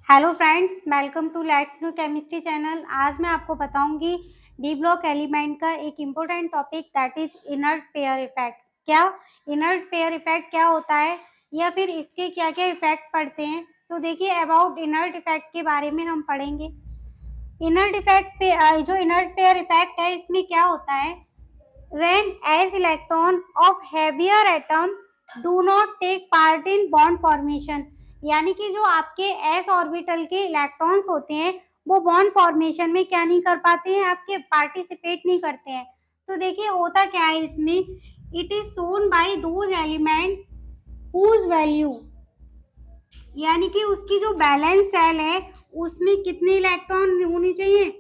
Hello friends, welcome to let's know chemistry channel. आज मैं आपको बताऊंगी डी ब्लॉक एलिमेंट का एक important topic that is inert pair effect. क्या इनर्ट पेयर इफेक्ट क्या होता है या फिर इसके क्या क्या इफेक्ट पड़ते हैं। तो देखिए, अबाउट इनर्ट इफेक्ट के बारे में हम पढ़ेंगे। इनर्ट इफेक्ट पे जो इनर्ट पेयर इफेक्ट है, इसमें क्या होता है, when as electron of heavier atom do not take part in bond formation, यानी कि जो आपके s ऑर्बिटल के इलेक्ट्रॉन्स होते हैं वो बॉन्ड फॉर्मेशन में क्या नहीं कर पाते हैं, आपके पार्टिसिपेट नहीं करते हैं। तो देखिए होता क्या है इसमें, it is shown by those element whose value, यानी कि उसकी जो बैलेंस सेल है उसमें कितने इलेक्ट्रॉन होने चाहिए,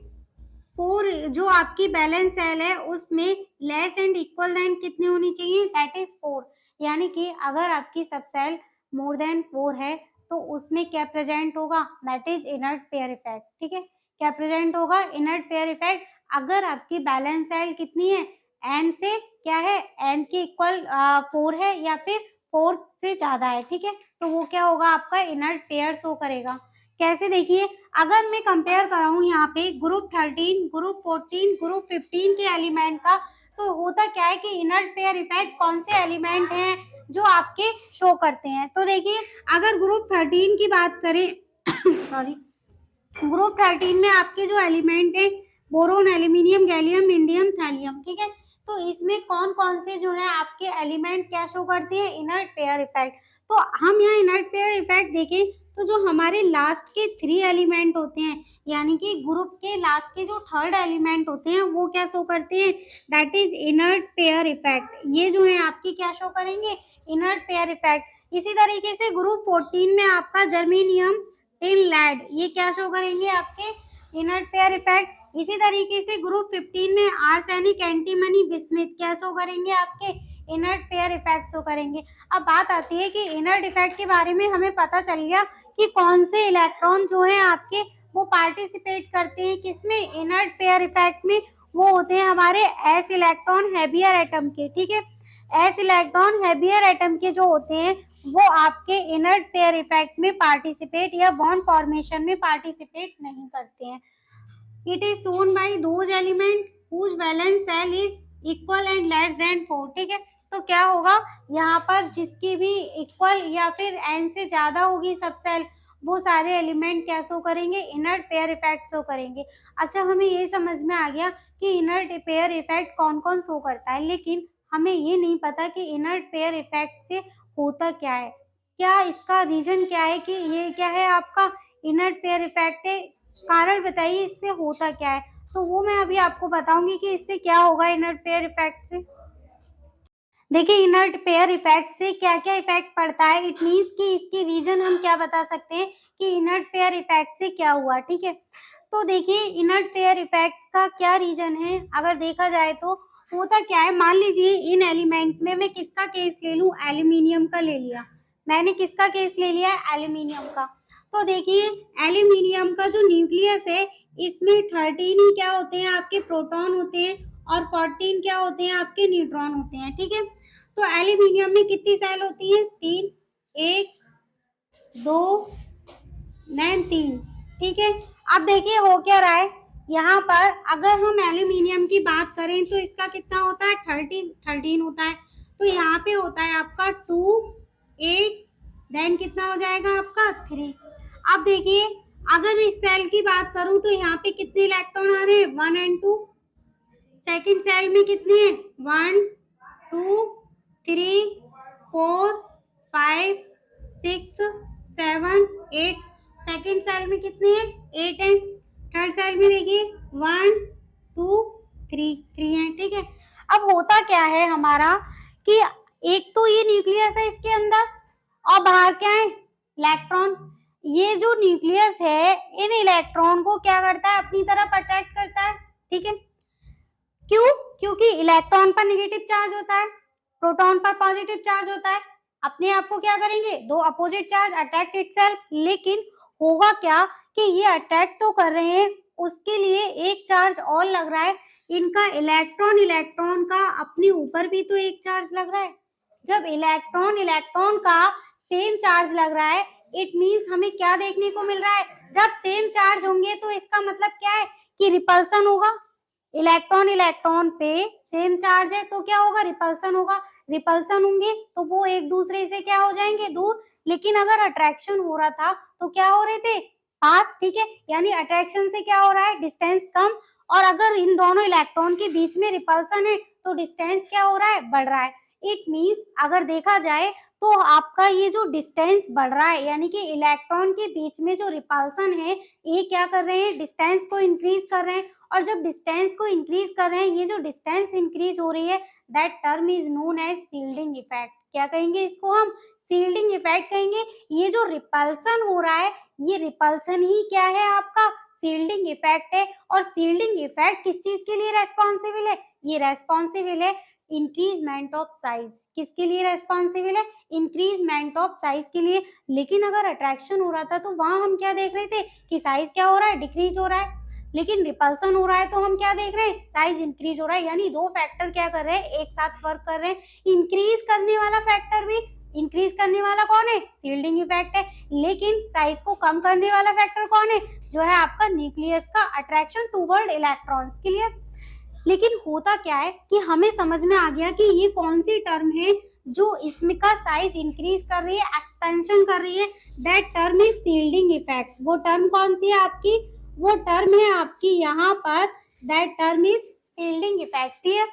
4। जो आपकी बैलेंस सेल है उसमें लेस एंड इक्वल देन कितनी होनी चाहिए, दैट इज 4। यानी कि अगर आपकी सब सेल मोर देन 4 है तो उसमें क्या प्रेजेंट होगा, that is inert pair effect. ठीक है, क्या प्रेजेंट होगा, इनर्ट पेयर इफेक्ट। अगर आपकी बैलेंस सेल कितनी है, एन से क्या है, एन की इक्वल 4 है या फिर 4 से ज्यादा है, ठीक है, तो वो क्या होगा, आपका इनर्ट पेयर शो करेगा। कैसे, देखिए, अगर मैं कंपेयर कराऊं यहाँ पे ग्रुप 13, ग्रुप 14, ग्रुप 15 के एलिमेंट का, तो होता क्या है कि इनर्ट पेयर इफेक्ट कौन से एलिमेंट हैं जो आपके शो करते हैं। तो देखिए, अगर ग्रुप 13 की बात करें सॉरी, ग्रुप 13 में आपके जो एलिमेंट है boron, aluminium, gallium, indium, thallium, ठीक है, तो इसमें कौन कौन से जो है आपके एलिमेंट क्या शो करते हैं, इनर्ट पेयर इफेक्ट। तो हम यहाँ इनर्ट पेयर इफेक्ट देखें तो जो हमारे लास्ट के 3 एलिमेंट होते हैं, यानी कि ग्रुप के लास्ट के जो थर्ड एलिमेंट होते हैं वो क्या शो करते हैं, that is inert pair effect. ये जो है आपकी क्या शो करेंगे, इनर्ट पेयर इफेक्ट। इसी तरीके से ग्रुप 14 में आपका जर्मेनियम, टिन, लेड, ये क्या शो करेंगे, आपके इनर्ट पेयर इफेक्ट। इसी तरीके से ग्रुप 15 में आर्सेनिक, एंटीमनी, बिस्मिथ क्या शो करेंगे, आपके इनर्ट पेयर इफेक्ट शो करेंगे। अब बात आती है कि इनर्ट इफेक्ट के बारे में हमें पता चल गया कि कौन से इलेक्ट्रॉन जो है आपके वो पार्टिसिपेट करते हैं किसमें, इनर्ट पेयर इफेक्ट में। वो होते हैं हमारे एस इलेक्ट्रॉन हैवियर एटम के, ठीक है, एस इलेक्ट्रॉन हैवियर एटम के जो होते हैं वो आपके इनर्ट पेयर इफेक्ट में पार्टिसिपेट या बॉन्ड फॉर्मेशन में पार्टिसिपेट नहीं करते हैं। It is shown by those element whose valence shell is equal and less than 4, ठीक है। तो क्या होगा, यहाँ पर जिसकी भी इक्वल या फिर एन से ज्यादा होगी सब सेल, वो सारे एलिमेंट क्या शो करेंगे, इनर्ट पेयर इफेक्ट शो करेंगे। अच्छा, हमें ये समझ में आ गया कि इनर्ट पेयर इफेक्ट कौन कौन शो करता है, लेकिन हमें ये नहीं पता कि इनर्ट पेयर इफेक्ट से होता क्या है, क्या इसका रीजन क्या है, कि ये क्या है आपका इनर्ट पेयर इफेक्ट है, कारण बताइए इससे होता क्या है। तो वो मैं अभी आपको बताऊंगी कि इससे क्या होगा इनर्ट पेयर इफेक्ट से। देखिए, इनर्ट पेयर इफेक्ट से क्या क्या इफेक्ट पड़ता है, इट मीन्स कि इसकी रीजन हम क्या बता सकते हैं कि इनर्ट पेयर इफेक्ट से क्या हुआ, ठीक है। तो देखिए, इनर्ट पेयर इफेक्ट का क्या रीजन है, अगर देखा जाए तो होता क्या है, मान लीजिए इन एलिमेंट में मैं किसका केस ले लूं, एल्यूमिनियम का ले लिया, मैंने किसका केस ले लिया, एल्यूमिनियम का। तो देखिए, एल्यूमिनियम का जो न्यूक्लियस है इसमें 13 ही क्या होते हैं, आपके प्रोटॉन होते हैं, और 14 क्या होते हैं, आपके न्यूट्रॉन होते हैं, ठीक है। तो एल्यूमिनियम में कितनी सेल होती है, 3, 1, 2, नैन 3, ठीक है। अब देखिए हो क्या रहा है, यहाँ पर अगर हम एल्यूमिनियम की बात करें तो इसका कितना होता है, 13 होता है। तो यहाँ पे होता है आपका 2, 8, देन कितना हो जाएगा आपका 3। अब देखिए, अगर इस सेल की बात करूं तो यहाँ पे कितने इलेक्ट्रॉन आ रहे हैं, 1 एंड 2। सेकेंड सेल में कितने हैं, 1, 2, 3, 4, 5, 6, 7, 8। सेकेंड सेल में कितने हैं, 8 हैं। थर्ड सेल में देखिए 1, 2, 3 है, ठीक है। अब होता क्या है हमारा कि एक तो ये न्यूक्लियस है इसके अंदर, और बाहर क्या है, इलेक्ट्रॉन। ये जो न्यूक्लियस है इन इलेक्ट्रॉन को क्या करता है, अपनी तरफ अट्रैक्ट करता है, ठीक है। क्यों, क्योंकि इलेक्ट्रॉन पर नेगेटिव चार्ज होता है, प्रोटॉन पर पॉजिटिव चार्ज होता है, अपने आप को क्या करेंगे, दो अपोजिट चार्ज अट्रैक्ट इटसेल्फ। लेकिन होगा क्या कि ये अट्रैक्ट तो कर रहे हैं, उसके लिए एक चार्ज और लग रहा है, इनका इलेक्ट्रॉन इलेक्ट्रॉन का अपने ऊपर भी तो एक चार्ज लग रहा है। जब इलेक्ट्रॉन इलेक्ट्रॉन का सेम चार्ज लग रहा है, इट मीन्स हमें क्या देखने को मिल रहा है, जब सेम चार्ज होंगे तो इसका मतलब क्या है कि रिपल्सन होगा। इलेक्ट्रॉन इलेक्ट्रॉन पे सेम चार्ज है तो क्या होगा, रिपल्सन होगा। रिपल्सन होंगे तो वो एक दूसरे से क्या हो जाएंगे, दूर। लेकिन अगर अट्रैक्शन हो रहा था तो क्या हो रहे थे, पास। ठीक है, यानी अट्रैक्शन से क्या हो रहा है, डिस्टेंस कम। और अगर इन दोनों इलेक्ट्रॉन के बीच में रिपल्सन है तो डिस्टेंस क्या हो रहा है, बढ़ रहा है। इट मीन्स अगर देखा जाए तो आपका ये जो डिस्टेंस बढ़ रहा है, यानी कि इलेक्ट्रॉन के बीच में जो रिपल्सन है ये क्या कर रहे हैं, डिस्टेंस को इंक्रीज कर रहे हैं। और जब डिस्टेंस को इंक्रीज कर रहे हैं, ये जो डिस्टेंस इंक्रीज हो रही है, that term is known as shielding effect. क्या कहेंगे इसको हम, शील्डिंग इफेक्ट कहेंगे। ये जो रिपल्सन हो रहा है, ये रिपल्सन ही क्या है, आपका शील्डिंग इफेक्ट है। और शील्डिंग इफेक्ट किस चीज के लिए रेस्पॉन्सिबल है, ये रेस्पॉन्सिबल है इंक्रीजमेंट ऑफ साइज। किसके लिए रेस्पॉन्सिबल है, इंक्रीजमेंट ऑफ साइज के लिए। लेकिन अगर अट्रैक्शन हो रहा था तो वहां हम क्या देख रहे थे कि साइज क्या हो रहा है, डिक्रीज हो रहा है। लेकिन रिपल्सन हो रहा है तो हम क्या देख रहे हैं, साइज इंक्रीज हो रहा है। यानी दो फैक्टर क्या कर रहे हैं, एक साथ वर्क कर रहे हैं। इंक्रीज करने वाला फैक्टर भी, इंक्रीज करने वाला कौन है, शील्डिंग इफेक्ट है। लेकिन साइज को कम करने वाला फैक्टर कौन है, जो है आपका न्यूक्लियस का अट्रैक्शन टूवर्ड इलेक्ट्रॉन्स के लिए। लेकिन होता क्या है कि हमें समझ में आ गया कि ये कौन सी टर्म है जो इसमें का साइज इंक्रीज कर रही है, एक्सपेंशन कर रही है। That term is shielding effect. वो टर्म कौन सी है आपकी, वो टर्म है आपकी यहाँ पर, that term is shielding effect है।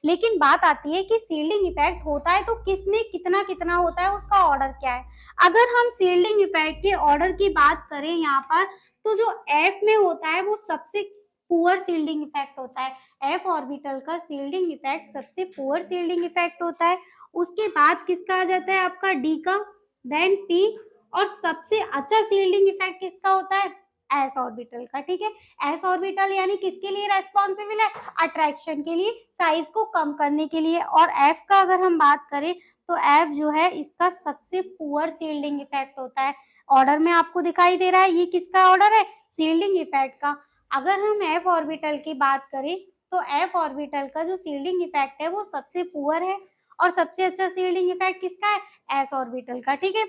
लेकिन बात आती है कि शील्डिंग इफेक्ट होता है तो किस में कितना कितना होता है, उसका ऑर्डर क्या है। अगर हम शील्डिंग इफेक्ट के ऑर्डर की बात करें यहाँ पर, तो जो एफ में होता है वो सबसे पुअर शील्डिंग इफेक्ट होता है। एफ ऑर्बिटल का शील्डिंग इफेक्ट सबसे पुअर शील्डिंग इफेक्ट होता है। उसके बाद किसका आ जाता है, आपका डी का, देन पी। और सबसे अच्छा शील्डिंग इफेक्ट किसका होता है, एस ऑर्बिटल का। ठीक है, एस ऑर्बिटल यानी किसके लिए रेस्पॉन्सिबल है, अट्रैक्शन के लिए, साइज को कम करने के लिए। और एफ का अगर हम बात करें तो एफ जो है इसका सबसे पुअर शील्डिंग इफेक्ट होता है। ऑर्डर में आपको दिखाई दे रहा है, ये किसका ऑर्डर है, शील्डिंग इफेक्ट का। अगर हम एफ ऑर्बिटल की बात करें तो एफ ऑर्बिटल का जो शील्डिंग इफेक्ट है वो सबसे पुअर है। और सबसे अच्छा शील्डिंग इफेक्ट किसका है, एस ऑर्बिटल का। ठीक है,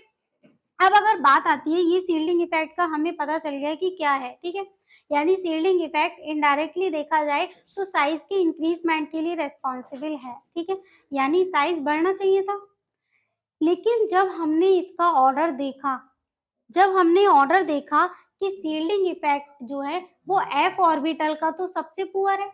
अब अगर बात आती है ये शील्डिंग इफेक्ट का, हमें पता चल गया कि क्या है। ठीक है, यानी शील्डिंग इफेक्ट इनडायरेक्टली देखा जाए तो साइज के इंक्रीजमेंट के लिए रेस्पॉन्सिबल है। ठीक है, यानी साइज बढ़ना चाहिए था। लेकिन जब हमने इसका ऑर्डर देखा, जब हमने ऑर्डर देखा कि शील्डिंग इफेक्ट जो है वो एफ ऑर्बिटल का तो सबसे पुअर है।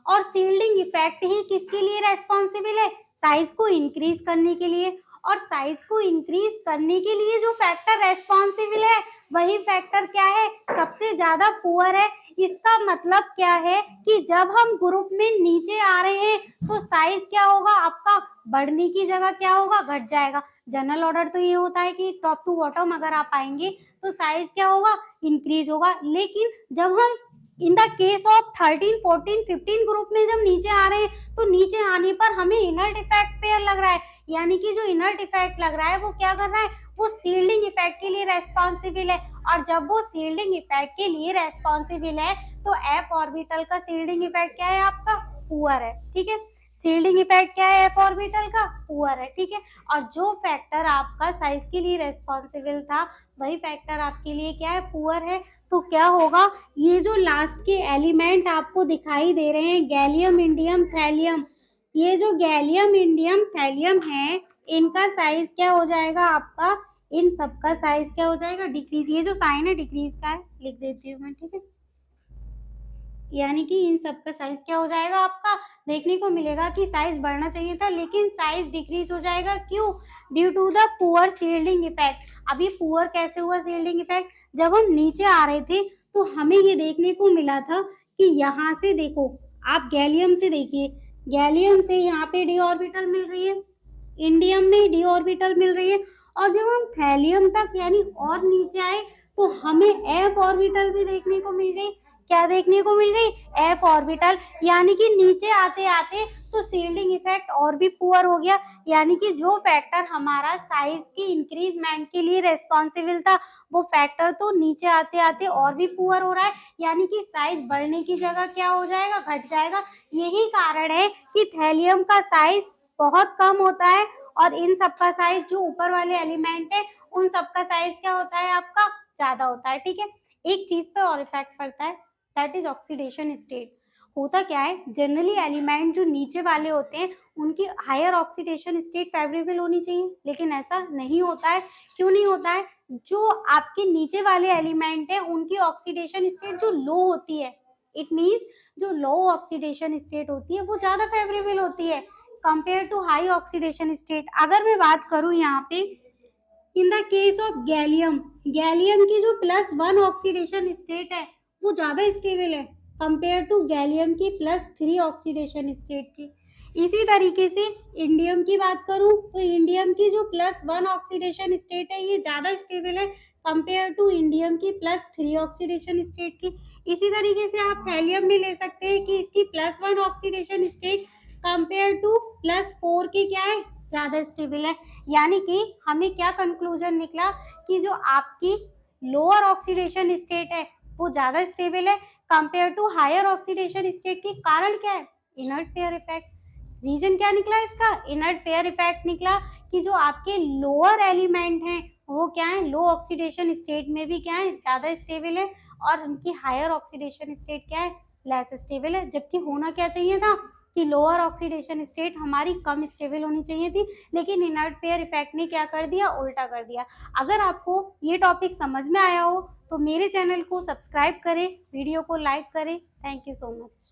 और शील्डिंग इफेक्ट ही किसके लिए रेस्पॉन्सिबल है, साइज को इंक्रीज करने के लिए। और साइज को इंक्रीज करने के लिए जो फैक्टर रेस्पॉन्सिबल है वही फैक्टर क्या है, सबसे ज्यादा पुअर है। इसका मतलब क्या है कि जब हम ग्रुप में नीचे आ रहे हैं तो साइज क्या होगा, आपका बढ़ने की जगह क्या होगा, घट जाएगा। जनरल ऑर्डर तो ये होता है कि टॉप टू बॉटम अगर आप आएंगे तो साइज क्या होगा, इंक्रीज होगा। लेकिन जब हम इन द केस ऑफ 13, 14, 15 ग्रुप में जब नीचे आ रहे हैं तो नीचे आने पर हमें इनर्ट इफेक्ट पेयर लग रहा है। यानी कि जो इनर्ट इफेक्ट लग रहा है वो क्या कर रहा है, वो शील्डिंग इफेक्ट के लिए रेस्पॉन्सिबल है। और जब वो शील्डिंग इफेक्ट के लिए रेस्पॉन्सिबल है तो एफ ऑर्बिटल का शील्डिंग इफेक्ट क्या है, आपका पुअर है। ठीक है, शील्डिंग इफेक्ट क्या है, एफ ऑर्बिटल का पुअर है। ठीक है, और जो फैक्टर आपका साइज के लिए रेस्पॉन्सिबल था वही फैक्टर आपके लिए क्या है, पुअर है। तो क्या होगा, ये जो लास्ट के एलिमेंट आपको दिखाई दे रहे हैं, गैलियम, इंडियम, थैलियम, ये जो गैलियम, इंडियम, थैलियम है, इनका साइज क्या हो जाएगा आपका, इन सबका साइज क्या हो जाएगा, डिक्रीज। ये जो साइन है डिक्रीज का है, लिख देती हूँ मैं। ठीक है, यानी कि इन सब का साइज क्या हो जाएगा, आपका देखने को मिलेगा कि साइज बढ़ना चाहिए था लेकिन साइज डिक्रीज हो जाएगा। क्यों, due to the poor shielding effect. अभी पुअर कैसे हुआ शील्डिंग इफेक्ट, जब हम नीचे आ रहे थे तो हमें ये देखने को मिला था कि यहाँ से देखो, आप गैलियम से देखिए, गैलियम से यहाँ पे डी ऑर्बिटल मिल रही है, इंडियम में डी ऑर्बिटल मिल रही है। और जब हम थैलियम तक यानी और नीचे आए तो हमें एफ ऑर्बिटल भी देखने को मिल गई। क्या देखने को मिल गई, एफ ऑर्बिटल। यानी कि नीचे आते आते तो शील्डिंग इफेक्ट और भी पुअर हो गया। यानी कि जो फैक्टर हमारा साइज की इंक्रीजमेंट के लिए रेस्पॉन्सिबल था वो फैक्टर तो नीचे आते आते और भी पुअर हो रहा है। यानी कि साइज बढ़ने की जगह क्या हो जाएगा, घट जाएगा। यही कारण है कि थैलियम का साइज बहुत कम होता है और इन सब का साइज जो ऊपर वाले एलिमेंट है उन सबका साइज क्या होता है आपका ज्यादा होता है। ठीक है, एक चीज पे और इफेक्ट पड़ता है, दैट इज ऑक्सीडेशन स्टेट। होता क्या है, जनरली एलिमेंट जो नीचे वाले होते हैं उनकी हायर ऑक्सीडेशन स्टेट फेवरेबल होनी चाहिए, लेकिन ऐसा नहीं होता है। क्यों नहीं होता है? जो आपके नीचे वाले एलिमेंट है उनकी ऑक्सीडेशन स्टेट जो लो होती है, इट मीन्स जो लो ऑक्सीडेशन स्टेट होती है वो ज्यादा फेवरेबल होती है compare to high oxidation state. अगर मैं बात करूं यहाँ पे in the case of gallium, gallium की जो +1 ऑक्सीडेशन स्टेट है वो ज्यादा स्टेबल है कंपेयर टू गैलियम की +3 ऑक्सीडेशन स्टेट की। इसी तरीके से इंडियम की बात करूं तो इंडियम की जो +1 ऑक्सीडेशन स्टेट है ये ज्यादा स्टेबल है कंपेयर टू इंडियम की +3 ऑक्सीडेशन स्टेट की। इसी तरीके से आप थैलियम भी ले सकते हैं कि इसकी +1 ऑक्सीडेशन स्टेट कंपेयर टू +4 की क्या है, ज्यादा स्टेबल है। यानी कि हमें क्या कंक्लूजन निकला कि जो आपकी लोअर ऑक्सीडेशन स्टेट है वो ज्यादा स्टेबल है compare to higher oxidation state की। कारण क्या है? Inert pair effect. रीजन क्या निकला इसका? इनर्ट पेयर इफेक्ट निकला कि जो आपके लोअर एलिमेंट हैं वो क्या है, लो ऑक्सीडेशन स्टेट में भी क्या है, ज्यादा स्टेबल है, और उनकी हायर ऑक्सीडेशन स्टेट क्या है, लेस स्टेबल है। जबकि होना क्या चाहिए था कि लोअर ऑक्सीडेशन स्टेट हमारी कम स्टेबल होनी चाहिए थी, लेकिन इनर्ट पेयर इफेक्ट ने क्या कर दिया, उल्टा कर दिया। अगर आपको ये टॉपिक समझ में आया हो तो मेरे चैनल को सब्सक्राइब करें, वीडियो को लाइक करें। Thank you so much.